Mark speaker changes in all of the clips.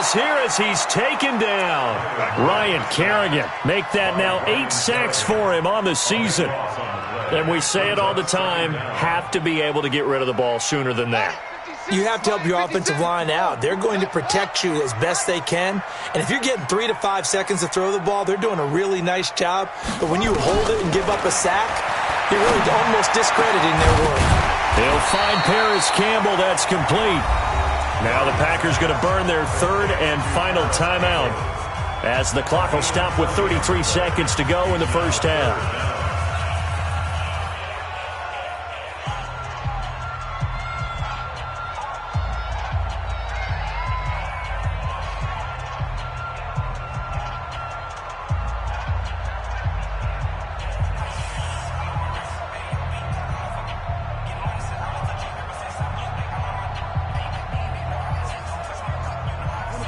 Speaker 1: loss here as he's taken down. Ryan Kerrigan, make that now 8 sacks for him on the season. And we say it all the time, have to be able to get rid of the ball sooner than that.
Speaker 2: You have to help your offensive line out. They're going to protect you as best they can. And if you're getting 3 to 5 seconds to throw the ball, they're doing a really nice job. But when you hold it and give up a sack, you're really almost discrediting their work.
Speaker 1: He'll find Paris Campbell. That's complete. Now the Packers going to burn their third and final timeout as the clock will stop with 33 seconds to go in the first half.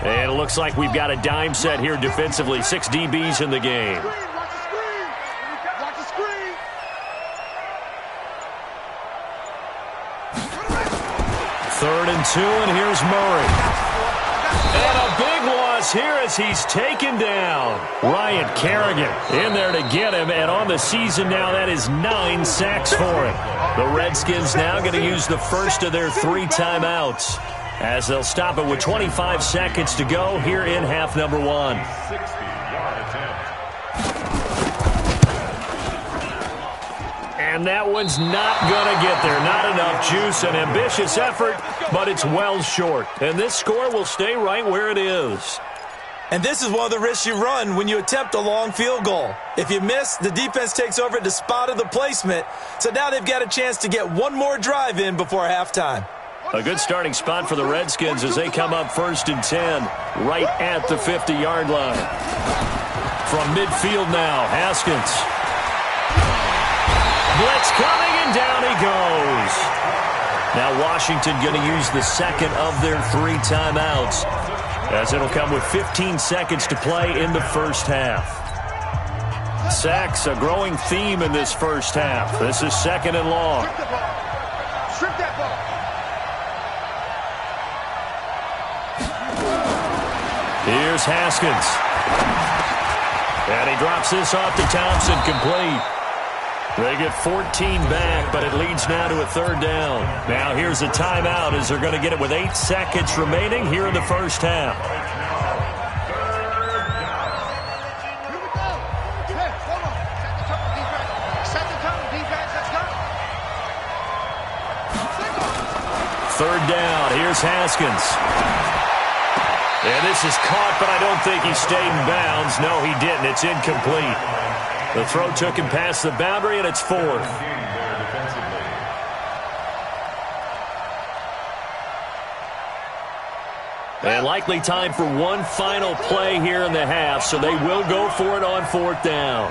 Speaker 1: And it looks like we've got a dime set here defensively. 6 DBs in the game. Third and 2, and here's Murray. And a big loss here as he's taken down. Ryan Kerrigan in there to get him, and on the season now, that is 9 sacks for him. The Redskins now going to use the first of their 3 timeouts, as they'll stop it with 25 seconds to go here in half number 1. And that one's not going to get there. Not enough juice. An ambitious effort, but it's well short. And this score will stay right where it is.
Speaker 2: And this is one of the risks you run when you attempt a long field goal. If you miss, the defense takes over at the spot of the placement. So now they've got a chance to get one more drive in before halftime.
Speaker 1: A good starting spot for the Redskins as they come up 1st and 10, right at the 50-yard line. From midfield now, Haskins. Blitz coming, and down he goes. Now Washington going to use the second of their 3 timeouts, as it'll come with 15 seconds to play in the first half. Sacks, a growing theme in this first half. This is 2nd and long.
Speaker 3: Strip that ball.
Speaker 1: Here's Haskins. And he drops this off to Thompson, complete. They get 14 back, but it leads now to a 3rd down. Now here's a timeout as they're going to get it with 8 seconds remaining here in the first half. Third down, here's Haskins. And this is caught, but I don't think he stayed in bounds. No, he didn't. It's incomplete. The throw took him past the boundary, and it's 4th. And likely time for one final play here in the half, so they will go for it on 4th down.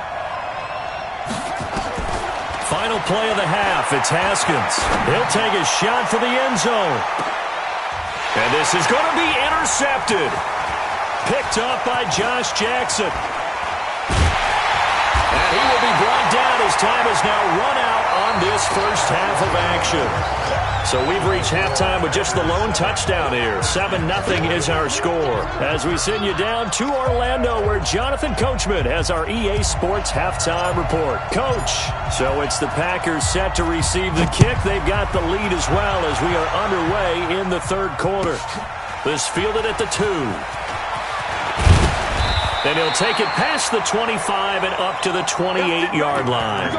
Speaker 1: Final play of the half, it's Haskins. He'll take a shot for the end zone. And this is going to be intercepted. Picked up by Josh Jackson. And he will be brought down as time is now run out on this first half of action. So we've reached halftime with just the lone touchdown here. 7-0 is our score. As we send you down to Orlando, where Jonathan Coachman has our EA Sports halftime report. Coach, so it's the Packers set to receive the kick. They've got the lead as well as we are underway in the 3rd quarter. This fielded at the 2. Then he'll take it past the 25 and up to the 28-yard line.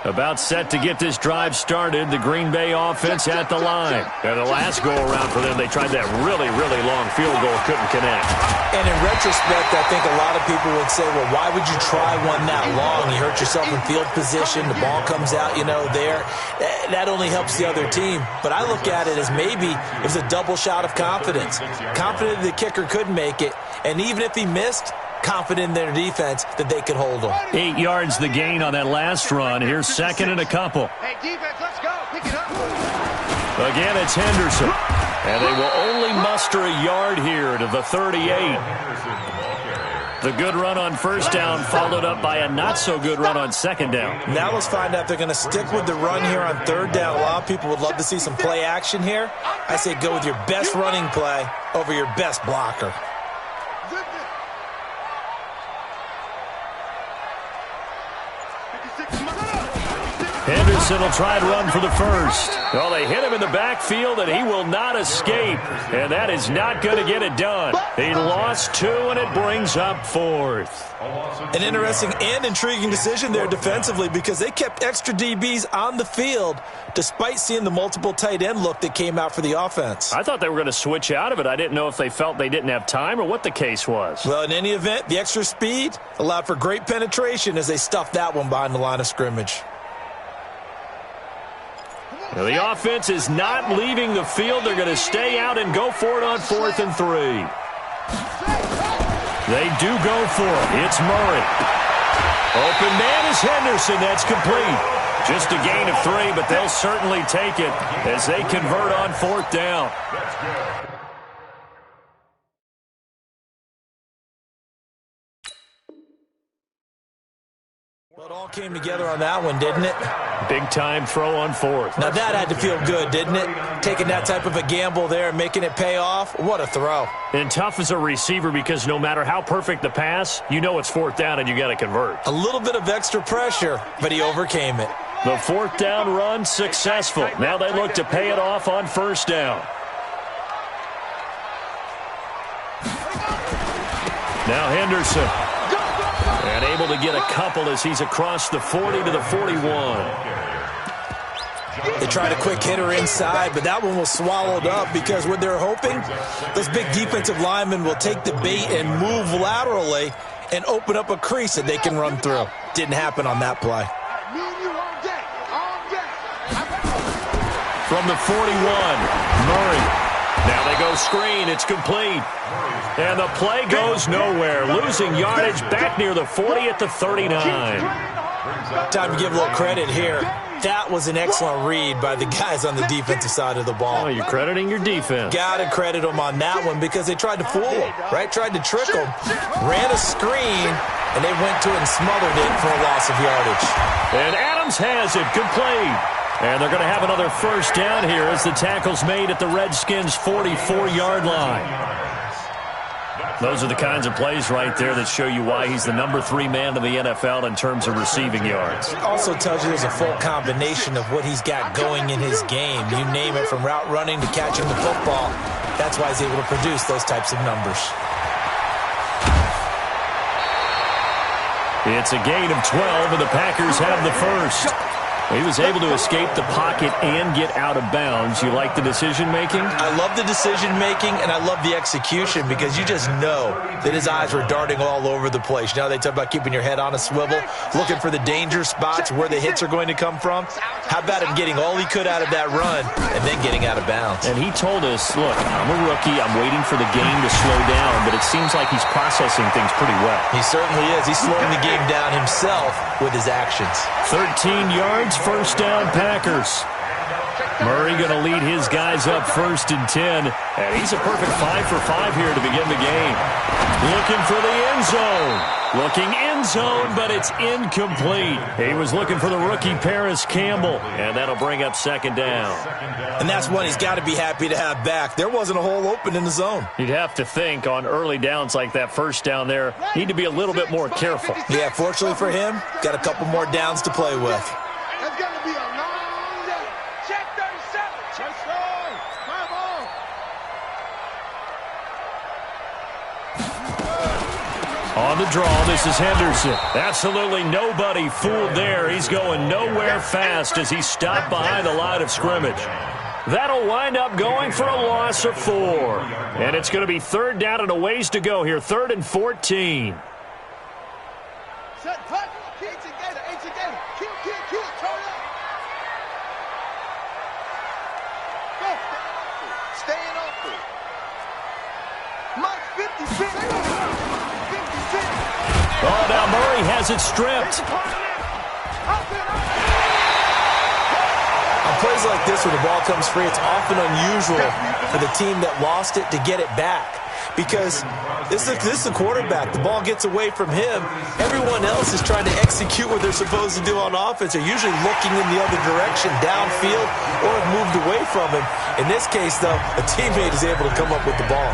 Speaker 1: About set to get this drive started, the Green Bay offense at the line. And the last go-around for them, they tried that really, really long field goal, couldn't connect.
Speaker 2: And in retrospect, I think a lot of people would say, well, why would you try one that long? You hurt yourself in field position, the ball comes out, there. That only helps the other team. But I look at it as maybe it was a double shot of confidence. Confident the kicker could make it, and even if he missed, confident in their defense that they could hold them.
Speaker 1: 8 yards the gain on that last run. Here's 2nd and a couple.
Speaker 3: Hey, defense, let's go. Pick it up.
Speaker 1: Again, it's Henderson. And they will only muster a yard here to to the 38. The good run on first down followed up by a not-so-good run on second down.
Speaker 2: Now let's find out if they're going to stick with the run here on third down. A lot of people would love to see some play action here. I say go with your best running play over your best blocker.
Speaker 1: Henderson will try and run for the first. Well, they hit him in the backfield, and he will not escape. And that is not going to get it done. He lost 2, and it brings up 4th.
Speaker 2: An interesting and intriguing decision there defensively because they kept extra DBs on the field despite seeing the multiple tight end look that came out for the offense.
Speaker 1: I thought they were going to switch out of it. I didn't know if they felt they didn't have time or what the case was.
Speaker 2: Well, in any event, the extra speed allowed for great penetration as they stuffed that one behind the line of scrimmage.
Speaker 1: Now, the offense is not leaving the field. They're going to stay out and go for it on 4th and 3. They do go for it. It's Murray. Open man is Henderson. That's complete. Just a gain of 3, but they'll certainly take it as they convert on 4th down.
Speaker 2: Well, it all came together on that one, didn't it?
Speaker 1: Big-time throw on 4th.
Speaker 2: Now, that had to feel good, didn't it? Taking that type of a gamble there and making it pay off. What a throw.
Speaker 1: And tough as a receiver because no matter how perfect the pass, you know it's 4th down and you got to convert.
Speaker 2: A little bit of extra pressure, but he overcame it.
Speaker 1: The 4th down run successful. Now they look to pay it off on 1st down. Now Henderson. And able to get a couple as he's across the 40 to the 41.
Speaker 2: They tried a quick hitter inside, but that one was swallowed up because what they're hoping, those big defensive linemen will take the bait and move laterally and open up a crease that they can run through. Didn't happen on that play.
Speaker 1: From the 41, Murray. Now they go screen. It's complete. And the play goes nowhere. Losing yardage back near the 40 at the 39.
Speaker 2: Time to give a little credit here. That was an excellent read by the guys on the defensive side of the ball.
Speaker 1: Oh, you're crediting your defense.
Speaker 2: Got to credit them on that one because they tried to fool them, right? Tried to trick them. Ran a screen, and they went to it and smothered it for a loss of yardage.
Speaker 1: And Adams has it complete. And they're going to have another first down here as the tackle's made at the Redskins' 44-yard line. Those are the kinds of plays right there that show you why he's the number 3 man in the NFL in terms of receiving yards.
Speaker 2: Also tells you there's a full combination of what he's got going in his game. You name it, from route running to catching the football. That's why he's able to produce those types of numbers.
Speaker 1: It's a gain of 12, and the Packers have the first. He was able to escape the pocket and get out of bounds. You like the decision-making?
Speaker 2: I love the decision-making, and I love the execution because you just know that his eyes were darting all over the place. You know, they talk about keeping your head on a swivel, looking for the danger spots where the hits are going to come from. How about him getting all he could out of that run and then getting out of bounds?
Speaker 1: And he told us, look, I'm a rookie. I'm waiting for the game to slow down, but it seems like he's processing things pretty well.
Speaker 2: He certainly is. He's slowing the game down himself with his actions.
Speaker 1: 13 yards. First down, Packers. Murray going to lead his guys up 1st and 10. And he's a perfect 5 for 5 here to begin the game. Looking for the end zone. Looking end zone, but it's incomplete. He was looking for the rookie Paris Campbell. And that'll bring up 2nd down.
Speaker 2: And that's one he's got to be happy to have back. There wasn't a hole open in the zone.
Speaker 1: You'd have to think on early downs like that first down there, need to be a little bit more careful.
Speaker 2: Yeah, fortunately for him, got a couple more downs to play with.
Speaker 3: It's going to be a long day. Check 37. Check strong. Come on.
Speaker 1: On the draw, this is Henderson. Absolutely nobody fooled there. He's going nowhere fast as he stopped behind the line of scrimmage. That'll wind up going for a loss of 4. And it's going to be 3rd down and a ways to go here. 3rd and 14.
Speaker 3: Set, cut. Keep together. Ain't together. Keep. Turn up. Go. Staying open. Mike 56. 56.
Speaker 1: Oh, now Murray has it stripped.
Speaker 2: On plays like this where the ball comes free, it's often unusual for the team that lost it to get it back. because this is a quarterback. The ball gets away from him. Everyone else is trying to execute what they're supposed to do on offense. They're usually looking in the other direction, downfield, or have moved away from him. In this case, though, a teammate is able to come up with the ball.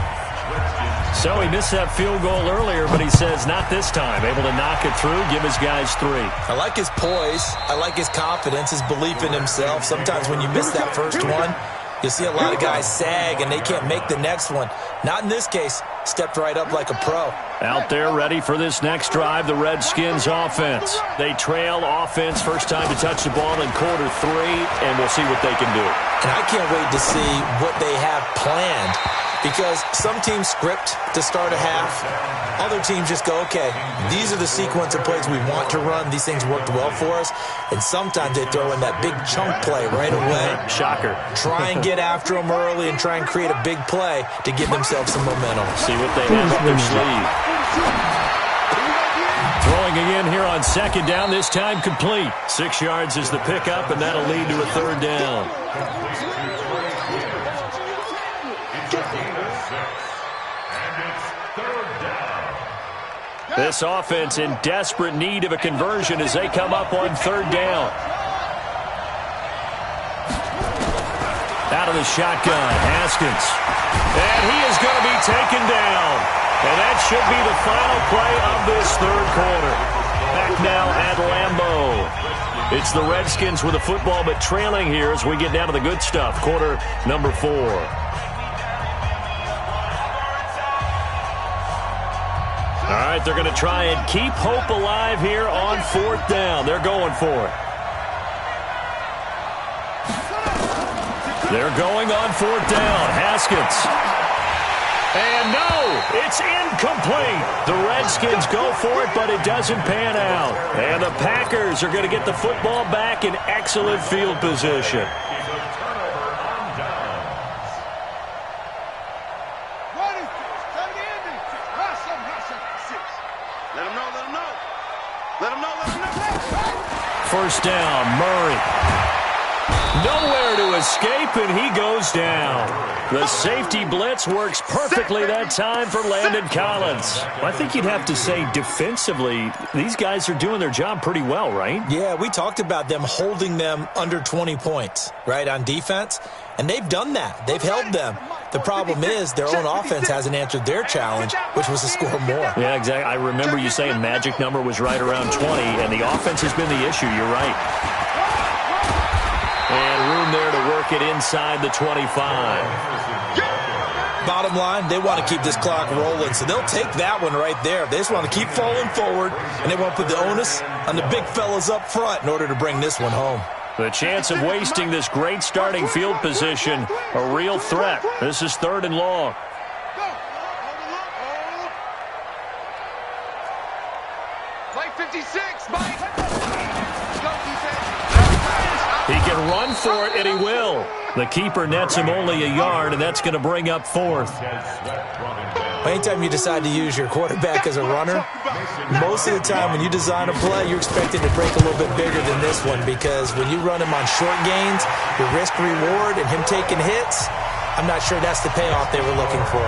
Speaker 1: So he missed that field goal earlier, but he says not this time. Able to knock it through, give his guys 3.
Speaker 2: I like his poise. I like his confidence, his belief in himself. Sometimes when you miss that first one, you'll see a lot of guys sag and they can't make the next one. Not in this case. Stepped right up like a pro.
Speaker 1: Out there ready for this next drive, the Redskins offense. They trail offense, first time to touch the ball in quarter 3, and we'll see what they can do.
Speaker 2: And I can't wait to see what they have planned, because some teams script to start a half. Other teams just go, okay, these are the sequence of plays we want to run. These things worked well for us. And sometimes they throw in that big chunk play right away.
Speaker 1: Shocker.
Speaker 2: Try and get after them early and try and create a big play to give themselves some momentum.
Speaker 1: See what they have up their sleeve. Throwing again here on second down, this time complete. 6 yards is the pickup, and that'll lead to a third down. This offense in desperate need of a conversion as they come up on third down. Out of the shotgun, Haskins. And he is going to be taken down. And that should be the final play of this third quarter. Back now at Lambeau. It's the Redskins with the football, but trailing here as we get down to the good stuff. Quarter number 4. All right, they're going to try and keep hope alive here on fourth down. They're going for it. They're going on fourth down. Haskins. And no, it's incomplete. The Redskins go for it, but it doesn't pan out. And the Packers are going to get the football back in excellent field position. First down, Murray. Nowhere to escape, and he goes down. The safety blitz works perfectly that time for Landon Collins. I think you'd have to say defensively, these guys are doing their job pretty well, right?
Speaker 2: Yeah, we talked about them holding them under 20 points, right, on defense. And they've done that. They've held them. The problem is their own offense hasn't answered their challenge, which was to score more.
Speaker 1: Yeah, exactly. I remember you saying magic number was right around 20, and the offense has been the issue. You're right. And room there to work it inside the 25.
Speaker 2: Bottom line, they want to keep this clock rolling, so they'll take that one right there. They just want to keep falling forward, and they want to put the onus on the big fellas up front in order to bring this one home.
Speaker 1: The chance of wasting this great starting field position, a real threat. This is third and long.
Speaker 3: Mike 56, Mike.
Speaker 1: He can run for it, and he will. The keeper nets him only a yard, and that's going to bring up fourth.
Speaker 2: Anytime you decide to use your quarterback as a runner, most of the time when you design a play, you're expected to break a little bit bigger than this one, because when you run him on short gains, your risk-reward and him taking hits, I'm not sure that's the payoff they were looking for.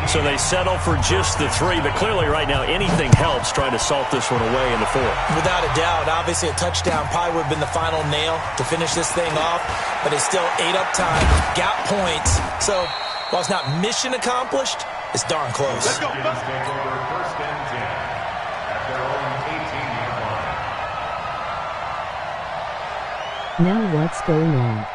Speaker 1: So they settle for just the 3, but clearly right now anything helps trying to salt this one away in the 4th.
Speaker 2: Without a doubt, obviously a touchdown probably would have been the final nail to finish this thing off, but it's still ate up time, got points. So while it's not mission accomplished, it's darn close.
Speaker 3: Let's go.
Speaker 4: Now what's going on?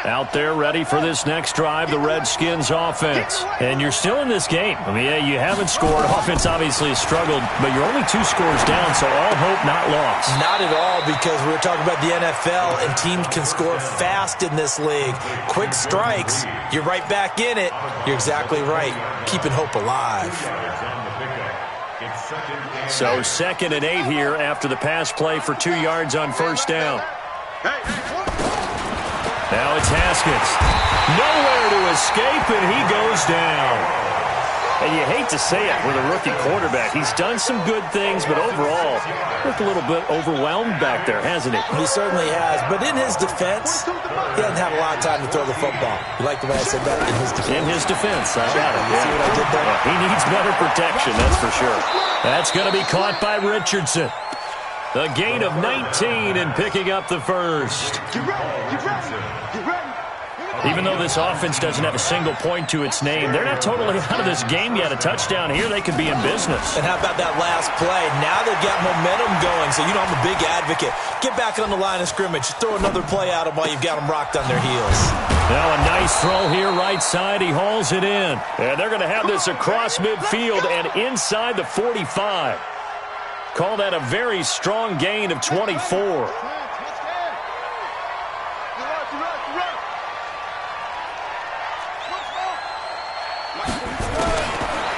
Speaker 1: Out there ready for this next drive, the Redskins offense. And you're still in this game. I mean, yeah, you haven't scored. Offense obviously has struggled, but you're only 2 scores down, so all hope not lost.
Speaker 2: Not at all, because we were talking about the NFL, and teams can score fast in this league. Quick strikes, you're right back in it. You're exactly right. Keeping hope alive.
Speaker 1: So 2nd and 8 here after the pass play for 2 yards on first down. Now it's Haskins. Nowhere to escape, and he goes down. And you hate to say it with a rookie quarterback. He's done some good things, but overall, looked a little bit overwhelmed back there, hasn't he?
Speaker 2: He certainly has. But in his defense, he doesn't have a lot of time to throw the football. You like the way I said that? In his defense.
Speaker 1: In his defense. I got it.
Speaker 2: You see what I did there?
Speaker 1: Yeah, he needs better protection, that's for sure. That's going to be caught by Richardson. The gain of 19 and picking up the first. Even though this offense doesn't have a single point to its name, they're not totally out of this game yet. A touchdown here, they could be in business.
Speaker 2: And how about that last play? Now they've got momentum going, so I'm a big advocate. Get back on the line of scrimmage. Throw another play at them while you've got them rocked on their heels.
Speaker 1: Now a nice throw here, right side. He hauls it in. And they're going to have this across midfield and inside the 45. Call that a very strong gain of 24.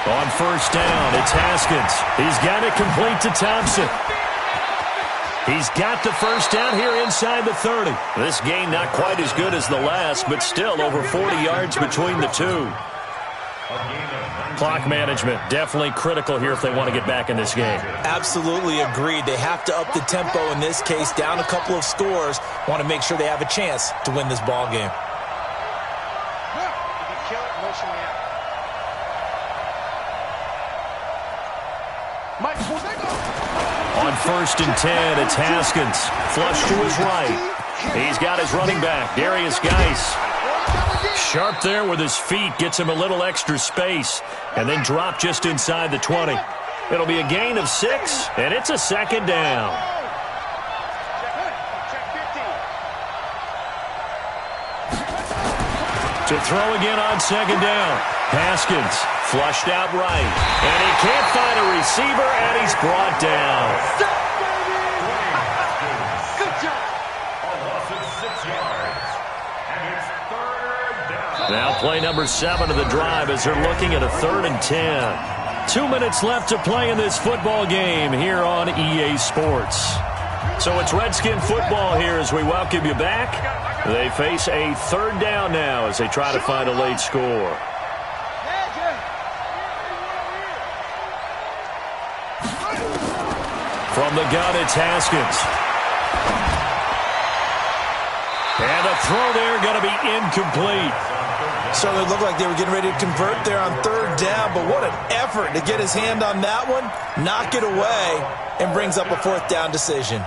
Speaker 1: On first down, it's Haskins. He's got it complete to Thompson. He's got the first down here inside the 30. This gain not quite as good as the last, but still over 40 yards between the two. Clock management, definitely critical here if they want to get back in this game.
Speaker 2: Absolutely agreed. They have to up the tempo in this case, down a couple of scores. Want to make sure they have a chance to win this ball game.
Speaker 1: On first and 10, it's Haskins. Flush to his right. He's got his running back, Darius Geis. Sharp there with his feet, gets him a little extra space, and then drop just inside the 20. It'll be a gain of 6, and it's a second down. To throw again on second down. Haskins flushed out right. And he can't find a receiver, and he's brought down. Now play number 7 of the drive as they're looking at a 3rd and 10. 2 minutes left to play in this football game here on EA Sports. So it's Redskin football here as we welcome you back. They face a 3rd down now as they try to find a late score. From the gun, it's Haskins. And the throw there going to be incomplete.
Speaker 2: So it looked like they were getting ready to convert there on 3rd down, but what an effort to get his hand on that one, knock it away, and brings up a 4th down decision.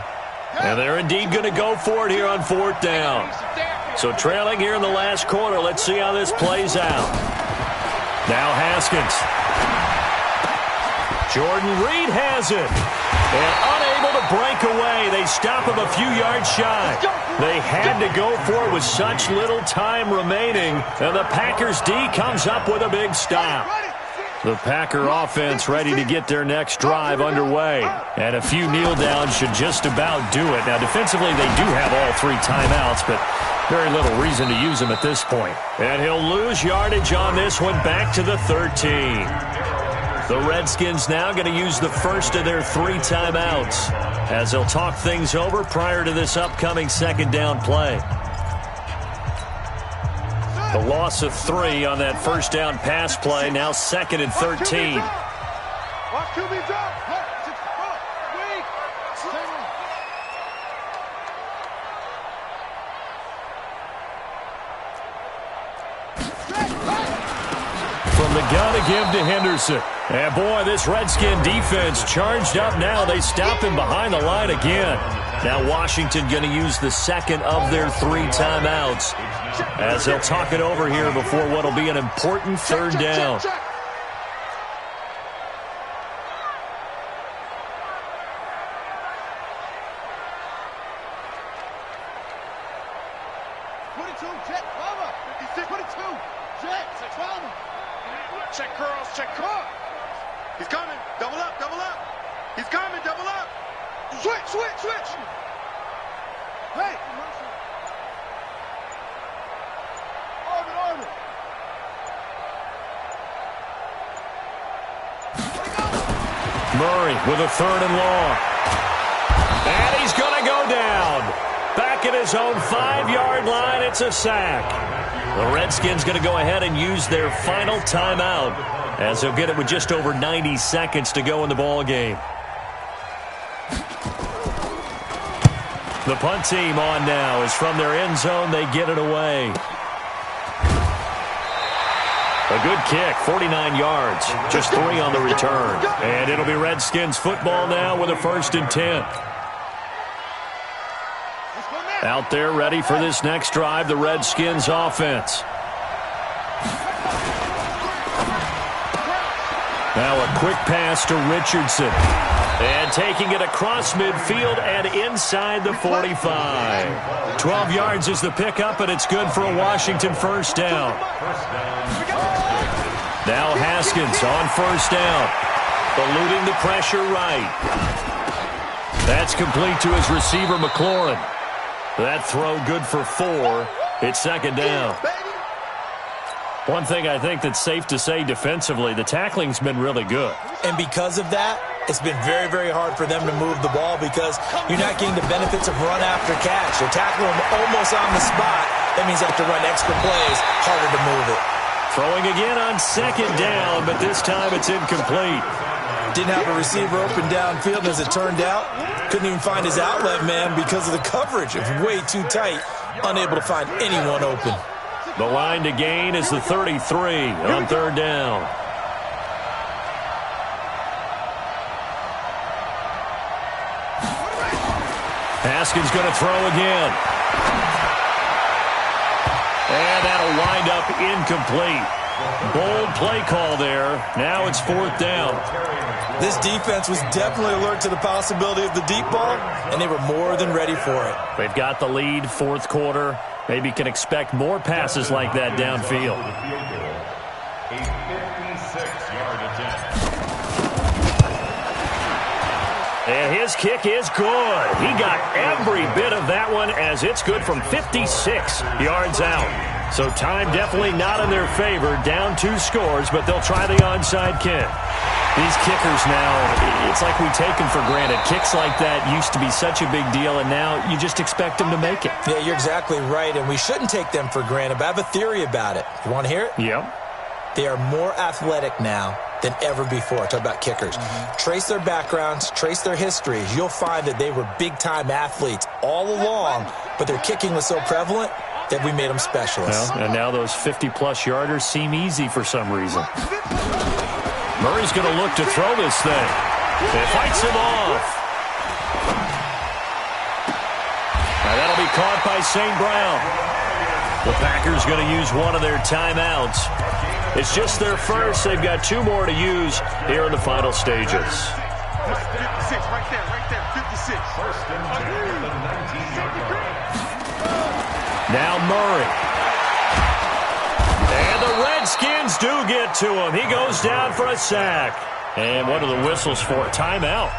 Speaker 1: And they're indeed going to go for it here on 4th down. So trailing here in the last quarter, let's see how this plays out. Now Haskins. Jordan Reed has it. And unable to break away. They stop him a few yards shy. They had to go for it with such little time remaining. And the Packers D comes up with a big stop. The Packer offense ready to get their next drive underway. And a few kneel downs should just about do it. Now defensively they do have all 3 timeouts, but very little reason to use them at this point. And he'll lose yardage on this one, back to the 13. The Redskins now going to use the first of their 3 timeouts as they'll talk things over prior to this upcoming 2nd down play. The loss of 3 on that 1st down pass play, now 2nd and 13. From the gun to give to Henderson. And boy, this Redskin defense charged up now. They stop him behind the line again. Now Washington going to use the 2nd of their 3 timeouts as they'll talk it over here before what will be an important 3rd down.
Speaker 3: Check curls, check curls. He's coming. Double up, double up. He's coming, double up. Switch, switch, switch. Hey. Orbit. Murray with a 3rd and long. And he's going to go down. Back
Speaker 1: back at his own 5-yard line. It's a sack. The Redskins going to go ahead and use their final timeout as they'll get it with just over 90 seconds to go in the ball game. The punt team on now is from their end zone. They get it away. A good kick, 49 yards, just 3 on the return. And it'll be Redskins football now with a 1st and 10. Out there ready for this next drive, the Redskins offense. Now a quick pass to Richardson. And taking it across midfield and inside the 45. 12 yards is the pickup, and it's good for a Washington 1st down. Now Haskins on 1st down. Eluding the pressure right. That's complete to his receiver, McLaurin. That throw good for 4. It's 2nd down. One thing I think that's safe to say defensively, the tackling's been really good.
Speaker 2: And because of that, it's been very, very hard for them to move the ball because you're not getting the benefits of run after catch. They're tackling them almost on the spot. That means they have to run extra plays, harder to move it.
Speaker 1: Throwing again on 2nd down, but this time it's incomplete.
Speaker 2: Didn't have a receiver open downfield as it turned out. Couldn't even find his outlet man because of the coverage. It was way too tight. Unable to find anyone open.
Speaker 1: The line to gain is the 33 on 3rd down. Haskins going to throw again. And that'll wind up incomplete. Bold play call there. Now it's 4th down.
Speaker 2: This defense was definitely alert to the possibility of the deep ball, and they were more than ready for it.
Speaker 1: They've got the lead, 4th quarter. Maybe can expect more passes like that downfield. And his kick is good. He got every bit of that one as it's good from 56 yards out. So time definitely not in their favor. Down 2 scores, but they'll try the onside kick. These kickers now, it's like we take them for granted. Kicks like that used to be such a big deal, and now you just expect them to make it.
Speaker 2: Yeah, you're exactly right, and we shouldn't take them for granted, but I have a theory about it. You want to hear it?
Speaker 1: Yep.
Speaker 2: They are more athletic now than ever before. Talk about kickers. Trace their backgrounds, trace their histories. You'll find that they were big-time athletes all along, but their kicking was so prevalent that we made them specialists.
Speaker 1: Well, and now those 50-plus yarders seem easy for some reason. Murray's going to look to throw this thing. It fights him off. Now that'll be caught by St. Brown. The Packers going to use one of their timeouts. It's just their first. They've got 2 more to use here in the final stages.
Speaker 3: 56, right there, 56.
Speaker 1: Now Murray. And the Redskins do get to him. He goes down for a sack. And what are the whistles for? Timeout.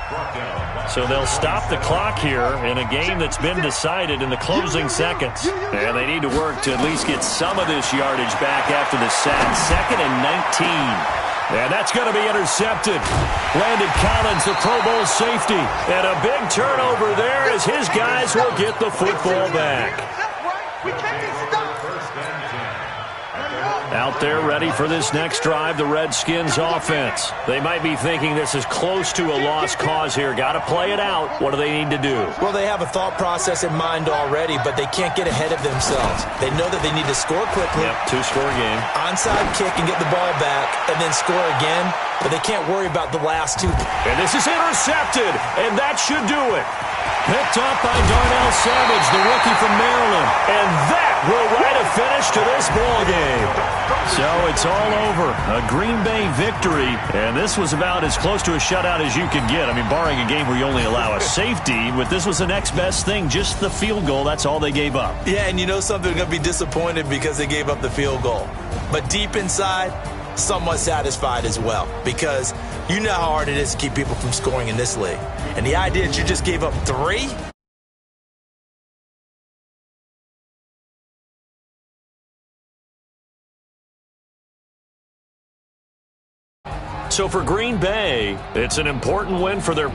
Speaker 1: So they'll stop the clock here in a game that's been decided in the closing seconds. And they need to work to at least get some of this yardage back after the sack. 2nd and 19. And that's going to be intercepted. Landon Collins, the Pro Bowl safety. And a big turnover there as his guys will get the football back. Out there ready for this next drive, the Redskins offense. They might be thinking this is close to a lost cause here. Got to play it out. What do they need to do?
Speaker 2: Well, they have a thought process in mind already, but they can't get ahead of themselves. They know that they need to score quickly.
Speaker 1: Yep, 2-score game.
Speaker 2: Onside kick and get the ball back, and then score again. But they can't worry about the last 2.
Speaker 1: And this is intercepted, and that should do it. Picked up by Darnell Savage, the rookie from Maryland. And that will write a finish to this ball game. So it's all over. A Green Bay victory. And this was about as close to a shutout as you could get. I mean, barring a game where you only allow a safety, but this was the next best thing. Just the field goal. That's all they gave up.
Speaker 2: Yeah, and you know something, they're going to be disappointed because they gave up the field goal. But deep inside, somewhat satisfied as well, because you know how hard it is to keep people from scoring in this league. And the idea that you just gave up 3?
Speaker 1: So for Green Bay, it's an important win for their